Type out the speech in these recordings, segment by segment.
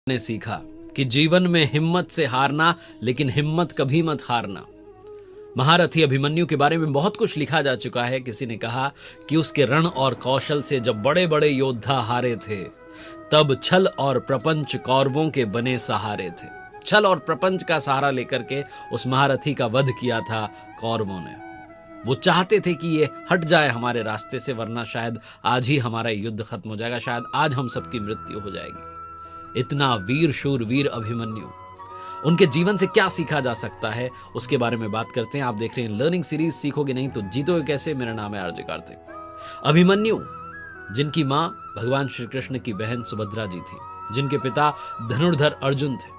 ने सीखा कि जीवन में हिम्मत से हारना, लेकिन हिम्मत कभी मत हारना। महारथी अभिमन्यु के बारे में बहुत कुछ लिखा जा चुका है। किसी ने कहा कि उसके रण और कौशल से जब बड़े बड़े योद्धा हारे थे, तब छल और प्रपंच कौरवों के बने सहारे थे। छल और प्रपंच का सहारा लेकर के उस महारथी का वध किया था कौरवों ने। वो चाहते थे कि ये हट जाए हमारे रास्ते से, वरना शायद आज ही हमारा युद्ध खत्म हो जाएगा, शायद आज हम सबकी मृत्यु हो जाएगी। इतना वीर शूर वीर अभिमन्यु, उनके जीवन से क्या सीखा जा सकता है, उसके बारे में बात करते हैं। आप देख रहे हैं लर्निंग सीरीज सीखोगे नहीं तो जीतोगे कैसे। मेरा नाम है आरजे कार्तिक। अभिमन्यु, जिनकी मां भगवान श्री कृष्ण की बहन सुभद्रा जी थी, जिनके पिता धनुर्धर अर्जुन थे,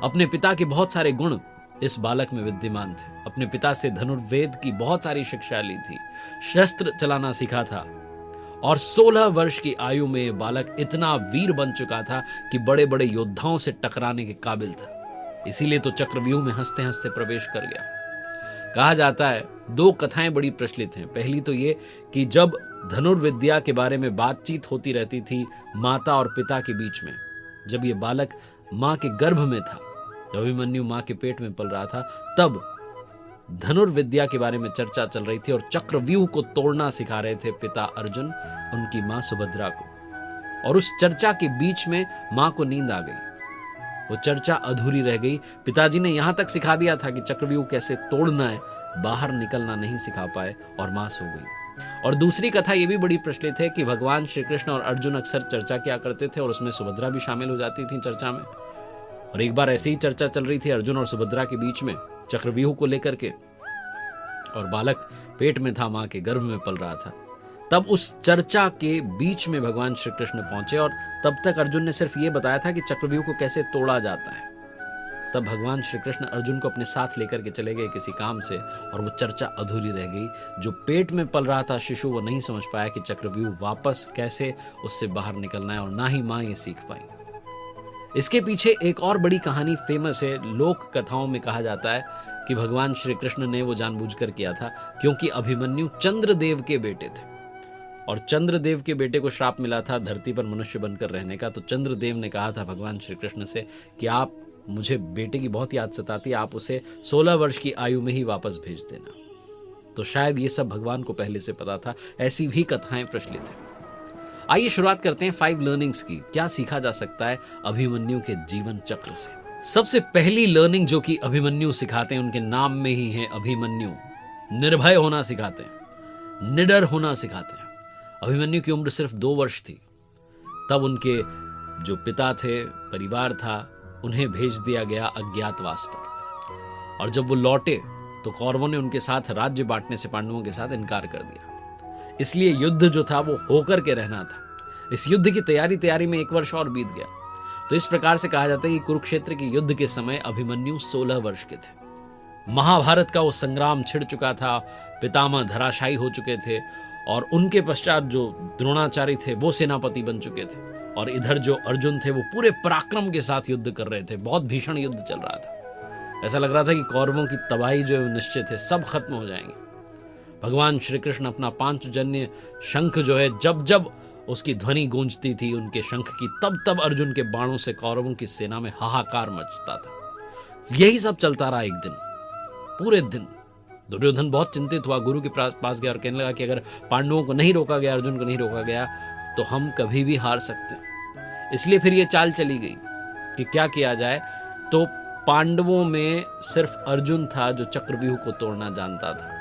अपने पिता के बहुत सारे गुण इस बालक में विद्यमान थे। अपने पिता से धनुर्वेद की बहुत सारी शिक्षा ली थी, शस्त्र चलाना सीखा था, और 16 वर्ष की आयु में बालक इतना वीर बन चुका था कि बड़े बड़े योद्धाओं से टकराने के काबिल था। इसीलिए तो चक्रव्यूह में हंसते हंसते प्रवेश कर गया। कहा जाता है, दो कथाएं बड़ी प्रचलित हैं। पहली तो ये कि जब धनुर्विद्या के बारे में बातचीत होती रहती थी माता और पिता के बीच में, जब ये बालक मां के गर्भ में था, जब अभिमन्यु मां के पेट में पल रहा था, तब धनुर्विद्या के बारे में चर्चा चल रही थी और चक्रव्यूह को तोड़ना सिखा रहे थे पिता अर्जुन उनकी मां सुभद्रा को। और उस चर्चा के बीच में मां को नींद आ गई, वो चर्चा अधूरी रह गई। पिताजी ने यहां तक सिखा दिया था कि चक्रव्यूह कैसे तोड़ना है, बाहर निकलना नहीं सिखा पाए और मां सो गई। और दूसरी कथा ये भी बड़ी प्रचलित है कि भगवान श्री कृष्ण और अर्जुन अक्सर चर्चा किया करते थे और उसमें सुभद्रा भी शामिल हो जाती थी चर्चा में। और एक बार ऐसी ही चर्चा चल रही थी अर्जुन और सुभद्रा के बीच में चक्रव्यूह को लेकर के, और बालक पेट में था, मां के गर्भ में पल रहा था। तब उस चर्चा के बीच में भगवान श्री कृष्ण पहुंचे और तब तक अर्जुन ने सिर्फ ये बताया था कि चक्रव्यूह को कैसे तोड़ा जाता है। तब भगवान श्री कृष्ण अर्जुन को अपने साथ लेकर के चले गए किसी काम से, और वो चर्चा अधूरी रह गई। जो पेट में पल रहा था शिशु, वो नहीं समझ पाया कि चक्रव्यूह वापस कैसे उससे बाहर निकलना है, और ना ही मां ये सीख पाई। इसके पीछे एक और बड़ी कहानी फेमस है। लोक कथाओं में कहा जाता है कि भगवान श्री कृष्ण ने वो जानबूझकर किया था क्योंकि अभिमन्यु चंद्रदेव के बेटे थे, और चंद्रदेव के बेटे को श्राप मिला था धरती पर मनुष्य बनकर रहने का। तो चंद्रदेव ने कहा था भगवान श्री कृष्ण से कि आप, मुझे बेटे की बहुत याद सताती है, आप उसे 16 वर्ष की आयु में ही वापस भेज देना। तो शायद ये सब भगवान को पहले से पता था। ऐसी भी कथाएं प्रचलित हैं। आइए शुरुआत करते हैं 5 लर्निंग्स की। क्या सीखा जा सकता है अभिमन्यु के जीवन चक्र से। सबसे पहली लर्निंग जो कि अभिमन्यु सिखाते हैं, उनके नाम में ही है अभिमन्यु, निर्भय होना सिखाते हैं, निडर होना सिखाते हैं। अभिमन्यु की उम्र सिर्फ 2 वर्ष थी, तब उनके जो पिता थे, परिवार था, उन्हें भेज दिया गया अज्ञातवास पर। और जब वो लौटे तो कौरवों ने उनके साथ राज्य बांटने से पांडवों के साथ इनकार कर दिया। इसलिए युद्ध जो था वो होकर के रहना था। इस युद्ध की तैयारी में 1 वर्ष और बीत गया। तो इस प्रकार से कहा जाता है कि कुरुक्षेत्र के युद्ध के समय अभिमन्यु 16 वर्ष के थे। महाभारत का वो संग्राम छिड़ चुका था, पितामह धराशायी हो चुके थे, और उनके पश्चात जो द्रोणाचार्य थे वो सेनापति बन चुके थे, और इधर जो अर्जुन थे वो पूरे पराक्रम के साथ युद्ध कर रहे थे। बहुत भीषण युद्ध चल रहा था। ऐसा लग रहा था कि कौरवों की तबाही जो है निश्चित है, सब खत्म हो जाएंगे। भगवान श्री कृष्ण अपना पांचजन्य शंख जो है, जब जब उसकी ध्वनि गूंजती थी उनके शंख की, तब तब अर्जुन के बाणों से कौरवों की सेना में हाहाकार मचता था। यही सब चलता रहा एक दिन, पूरे दिन। दुर्योधन बहुत चिंतित हुआ, गुरु के पास गया और कहने लगा कि अगर पांडवों को नहीं रोका गया, अर्जुन को नहीं रोका गया, तो हम कभी भी हार सकते हैं। इसलिए फिर ये चाल चली गई कि क्या किया जाए। तो पांडवों में सिर्फ अर्जुन था जो चक्रव्यूह को तोड़ना जानता था,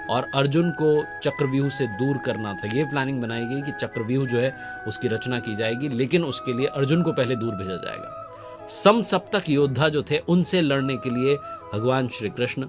और अर्जुन को चक्रव्यूह से दूर करना था। ये प्लानिंग बनाई गई कि चक्रव्यूह जो है उसकी रचना की जाएगी, लेकिन उसके लिए अर्जुन को पहले दूर भेजा जाएगा। समसप्तक योद्धा जो थे उनसे लड़ने के लिए भगवान श्री कृष्ण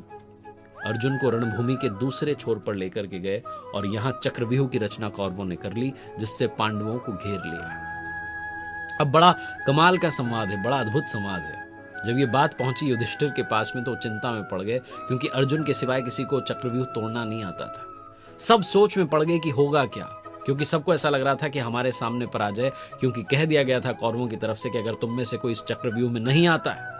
अर्जुन को रणभूमि के दूसरे छोर पर लेकर के गए, और यहां चक्रव्यूह की रचना कौरवों ने कर ली, जिससे पांडवों को घेर लिया। अब बड़ा कमाल का संवाद है, बड़ा अद्भुत संवाद है। जब ये बात पहुंची युधिष्ठिर के पास में तो चिंता में पड़ गए, क्योंकि अर्जुन के सिवाय किसी को चक्रव्यूह तोड़ना नहीं आता था। सब सोच में पड़ गए कि होगा क्या, क्योंकि सबको ऐसा लग रहा था कि हमारे सामने पराजय, क्योंकि कह दिया गया था कौरवों की तरफ से कि अगर तुम में से कोई इस चक्रव्यूह में नहीं आता है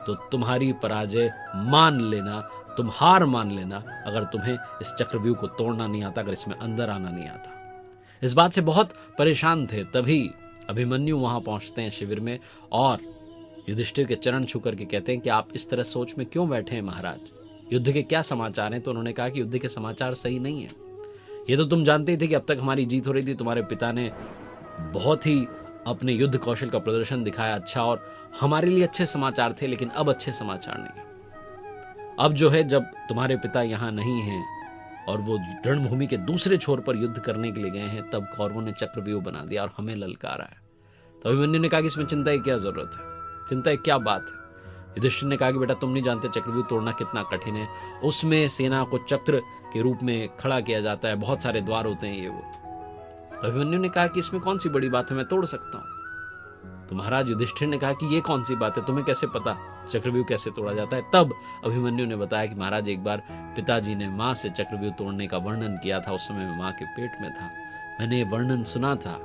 तो तुम्हारी पराजय मान लेना, तुम हार मान लेना, अगर तुम्हें इस चक्रव्यूह को तोड़ना नहीं आता, अगर इसमें अंदर आना नहीं आता। इस बात से बहुत परेशान थे। तभी अभिमन्यु वहां पहुंचते हैं शिविर में और युधिष्ठिर के चरण छू करके कहते हैं कि आप इस तरह सोच में क्यों बैठे हैं महाराज, युद्ध के क्या समाचार हैं। तो उन्होंने कहा कि युद्ध के समाचार सही नहीं है। ये तो तुम जानते ही थे कि अब तक हमारी जीत हो रही थी, तुम्हारे पिता ने बहुत ही अपने युद्ध कौशल का प्रदर्शन दिखाया अच्छा, और हमारे लिए अच्छे समाचार थे, लेकिन अब अच्छे समाचार नहीं। अब जो है, जब तुम्हारे पिता यहाँ नहीं हैं और वो रणभूमि के दूसरे छोर पर युद्ध करने के लिए गए हैं, तब कौरवों ने चक्रव्यूह बना दिया और हमें ललकारा है। तो अभिमन्यु ने कहा कि इसमें चिंता की क्या जरूरत है, चिंता की क्या बात है। युधिष्ठिर ने कहा कि बेटा तुम नहीं जानते चक्रव्यूह तोड़ना कितना कठिन है, उसमें सेना को चक्र के रूप में खड़ा किया जाता है, बहुत सारे द्वार होते हैं ये वो। अभिमन्यु ने कहा कि इसमें कौन सी बड़ी बात है, मैं तोड़ सकता हूं। तो महाराज युधिष्ठिर ने कहा कि ये कौन सी बात है, तुम्हें कैसे पता चक्रव्यूह कैसे तोड़ा जाता है। तब अभिमन्यु ने बताया कि महाराज एक बार पिताजी ने मां से चक्रव्यूह तोड़ने का वर्णन किया था, उस समय मैं मां के पेट में था, मैंने ये वर्णन सुना था।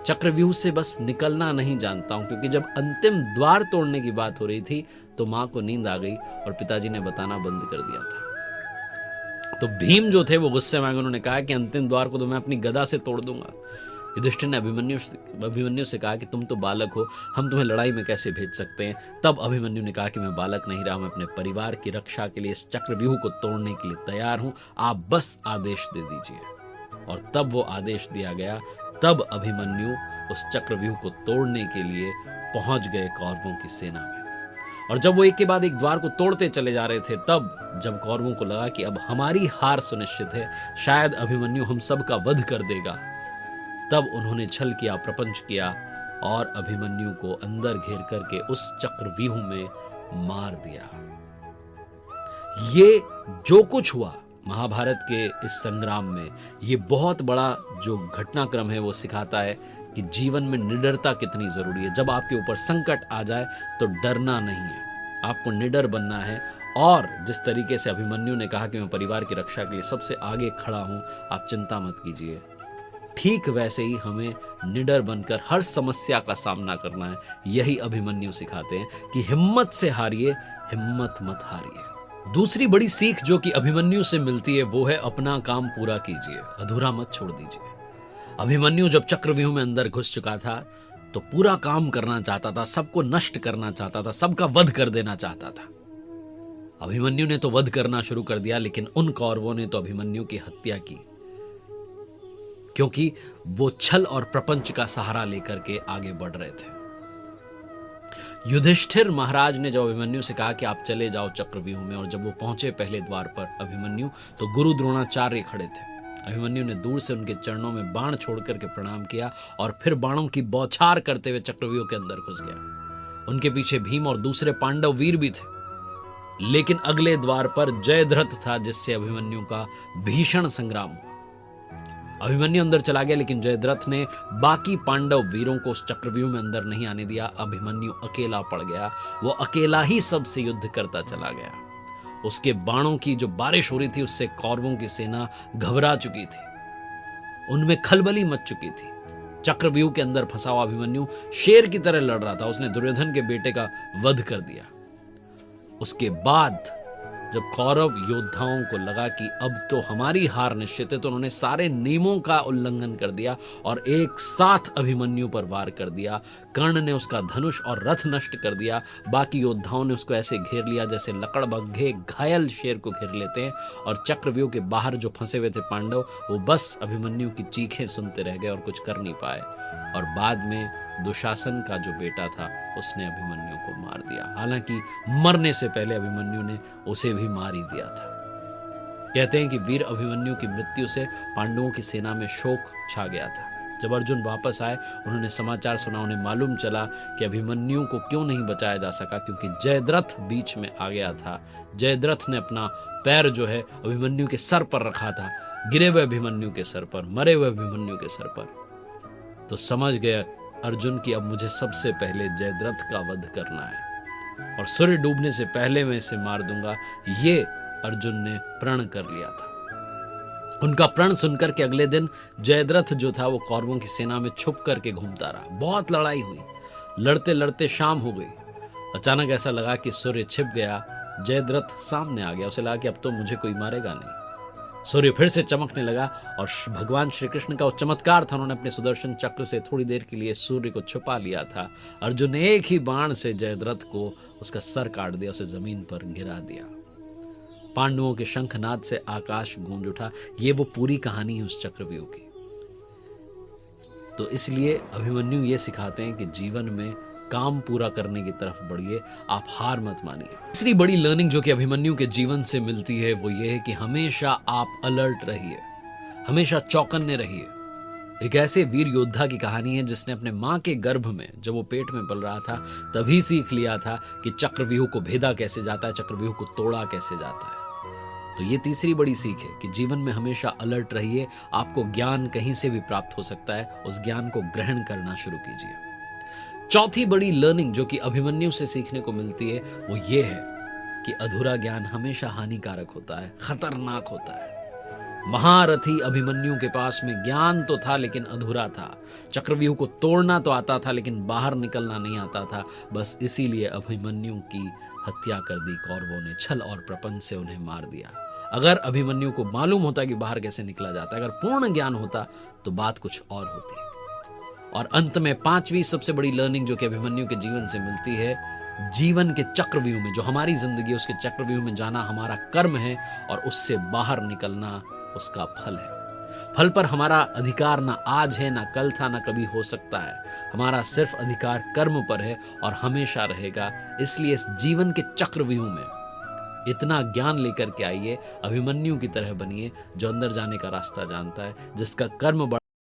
चक्रव्यूह से बस निकलना नहीं जानता हूं, क्योंकि जब अंतिम द्वार तोड़ने की बात हो रही थी तो मां को नींद आ गई और पिताजी ने बताना बंद कर दिया था। तो भीम जो थे वो गुस्से में उन्होंने कहा कि अंतिम द्वार को तो मैं अपनी गदा से तोड़ दूंगा। युधिष्ठिर ने अभिमन्यु से कहा कि तुम तो बालक हो, हम तुम्हें लड़ाई में कैसे भेज सकते हैं। तब अभिमन्यु ने कहा कि मैं बालक नहीं रहा, मैं अपने परिवार की रक्षा के लिए इस चक्रव्यूह को तोड़ने के लिए तैयार हूं, आप बस आदेश दे दीजिए। और तब वो आदेश दिया गया। तब अभिमन्यु उस चक्रव्यूह को तोड़ने के लिए पहुंच गए कौरवों की सेना में। और जब वो एक के बाद एक द्वार को तोड़ते चले जा रहे थे, तब जब कौरवों को लगा कि अब हमारी हार सुनिश्चित है, शायद अभिमन्यु हम सब का वध कर देगा, तब उन्होंने छल किया, प्रपंच किया और अभिमन्यु को अंदर घेर करके उस चक्रव्यूह में मार दिया। ये जो कुछ हुआ महाभारत के इस संग्राम में, ये बहुत बड़ा जो घटनाक्रम है वो सिखाता है कि जीवन में निडरता कितनी जरूरी है। जब आपके ऊपर संकट आ जाए तो डरना नहीं है, आपको निडर बनना है। और जिस तरीके से अभिमन्यु ने कहा कि मैं परिवार की रक्षा के लिए सबसे आगे खड़ा हूं, आप चिंता मत कीजिए, ठीक वैसे ही हमें निडर बनकर हर समस्या का सामना करना है। यही अभिमन्यु सिखाते हैं कि हिम्मत से हारिए, हिम्मत मत हारिए। दूसरी बड़ी सीख जो कि अभिमन्यु से मिलती है वो है अपना काम पूरा कीजिए, अधूरा मत छोड़ दीजिए। अभिमन्यु जब चक्रव्यूह में अंदर घुस चुका था तो पूरा काम करना चाहता था, सबको नष्ट करना चाहता था, सबका वध कर देना चाहता था। अभिमन्यु ने तो वध करना शुरू कर दिया, लेकिन उन कौरवों ने तो अभिमन्यु की हत्या की, क्योंकि वो छल और प्रपंच का सहारा लेकर के आगे बढ़ रहे थे। युधिष्ठिर महाराज ने जब अभिमन्यु से कहा कि आप चले जाओ चक्रव्यूह में, और जब वो पहुंचे पहले द्वार पर अभिमन्यु, तो गुरु द्रोणाचार्य खड़े थे। अभिमन्यु ने दूर से उनके चरणों में बाण छोड़ करके प्रणाम किया और फिर बाणों की बौछार करते हुए चक्रव्यूह के अंदर घुस गया। उनके पीछे भीम और दूसरे पांडव वीर भी थे, लेकिन अगले द्वार पर जयद्रथ था, जिससे अभिमन्यु का भीषण संग्राम हुआ। अभिमन्यु अंदर चला गया, लेकिन जयद्रथ ने बाकी पांडव वीरों को उस चक्रव्यूह में अंदर नहीं आने दिया। अभिमन्यु अकेला पड़ गया, वो अकेला ही सबसे युद्ध करता चला गया। उसके बाणों की जो बारिश हो रही थी उससे कौरवों की सेना घबरा चुकी थी, उनमें खलबली मच चुकी थी। चक्रव्यूह के अंदर फंसा हुआ अभिमन्यु शेर की तरह लड़ रहा था, उसने दुर्योधन के बेटे का वध कर दिया। उसके बाद जब कौरव योद्धाओं को लगा कि अब तो हमारी हार निश्चित है, तो उन्होंने सारे नियमों का उल्लंघन कर दिया और एक साथ अभिमन्यु पर वार कर दिया। कर्ण ने उसका धनुष और रथ नष्ट कर दिया, बाकी योद्धाओं ने उसको ऐसे घेर लिया जैसे लकड़बग्घे घायल शेर को घेर लेते हैं। और चक्रव्यूह के बाहर जो फंसे हुए थे पांडव, वो बस अभिमन्यु की चीखें सुनते रह गए और कुछ कर नहीं पाए। और बाद में दुशासन का जो बेटा था उसने अभिमन्यु को मार दिया। हालांकि मरने से पहले अभिमन्यु ने उसे भी मार ही दिया था। कहते हैं कि वीर अभिमन्यु की मृत्यु से पांडवों की सेना में शोक छा गया था। जब अर्जुन वापस आए, उन्होंने समाचार सुना, उन्हें मालूम चला कि अभिमन्यु को क्यों नहीं बचाया जा सका, क्योंकि जयद्रथ बीच में आ गया था। जयद्रथ ने अपना पैर जो है अभिमन्यु के सर पर रखा था, गिरे हुए अभिमन्यु के सर पर, मरे हुए अभिमन्यु के सर पर। तो समझ गया अर्जुन की अब मुझे सबसे पहले जयद्रथ का वध करना है और सूर्य डूबने से पहले मैं इसे मार दूंगा। ये अर्जुन ने प्रण कर लिया था। उनका प्रण सुनकर के अगले दिन जयद्रथ जो था वो कौरवों की सेना में छुप करके घूमता रहा। बहुत लड़ाई हुई, लड़ते लड़ते शाम हो गई। अचानक ऐसा लगा कि सूर्य छिप गया, जयद्रथ सामने आ गया। उसे लगा कि अब तो मुझे कोई मारेगा नहीं। सूर्य फिर से चमकने लगा और भगवान श्री कृष्ण का वो चमत्कार था, उन्होंने अपने सुदर्शन चक्र से थोड़ी देर के लिए सूर्य को छुपा लिया था। अर्जुन ने एक ही बाण से जयद्रथ को उसका सर काट दिया, उसे जमीन पर गिरा दिया। पांडवों के शंखनाद से आकाश गूंज उठा। ये वो पूरी कहानी है उस चक्रव्यूह की। तो इसलिए अभिमन्यु ये सिखाते हैं कि जीवन में काम पूरा करने की तरफ बढ़िए, आप हार मत मानिए। तीसरी बड़ी लर्निंग जो कि अभिमन्यु के जीवन से मिलती है वो ये है कि हमेशा आप अलर्ट रहिए, हमेशा चौकन्ने रहिए। एक ऐसे वीर योद्धा की कहानी है जिसने अपने मां के गर्भ में, जब वो पेट में पल रहा था, तभी सीख लिया था कि चक्रव्यूह को भेदा कैसे जाता है, चक्रव्यूह को तोड़ा कैसे जाता है। तो ये तीसरी बड़ी सीख है कि जीवन में हमेशा अलर्ट रहिए। आपको ज्ञान कहीं से भी प्राप्त हो सकता है, उस ज्ञान को ग्रहण करना शुरू कीजिए। चौथी बड़ी लर्निंग जो कि अभिमन्यु से सीखने को मिलती है वो ये है कि अधूरा ज्ञान हमेशा हानिकारक होता है, खतरनाक होता है। महारथी अभिमन्यु के पास में ज्ञान तो था लेकिन अधूरा था। चक्रव्यूह को तोड़ना तो आता था लेकिन बाहर निकलना नहीं आता था। बस इसीलिए अभिमन्यु की हत्या कर दी कौरवों ने, छल और प्रपंच से उन्हें मार दिया। अगर अभिमन्यु को मालूम होता कि बाहर कैसे निकला जाता है, अगर पूर्ण ज्ञान होता तो बात कुछ और होती। और अंत में पांचवी सबसे बड़ी लर्निंग जो कि अभिमन्यु के जीवन से मिलती है, जीवन के चक्रव्यूह में, जो हमारी जिंदगी है उसके चक्रव्यूह में जाना हमारा कर्म है और उससे बाहर निकलना उसका फल है। फल पर हमारा अधिकार ना आज है, ना कल था, ना कभी हो सकता है। हमारा सिर्फ अधिकार कर्म पर है और हमेशा रहेगा। इसलिए इस जीवन के चक्रव्यूह में इतना ज्ञान लेकर के आइए, अभिमन्यु की तरह बनिए, जो अंदर जाने का रास्ता जानता है, जिसका कर्म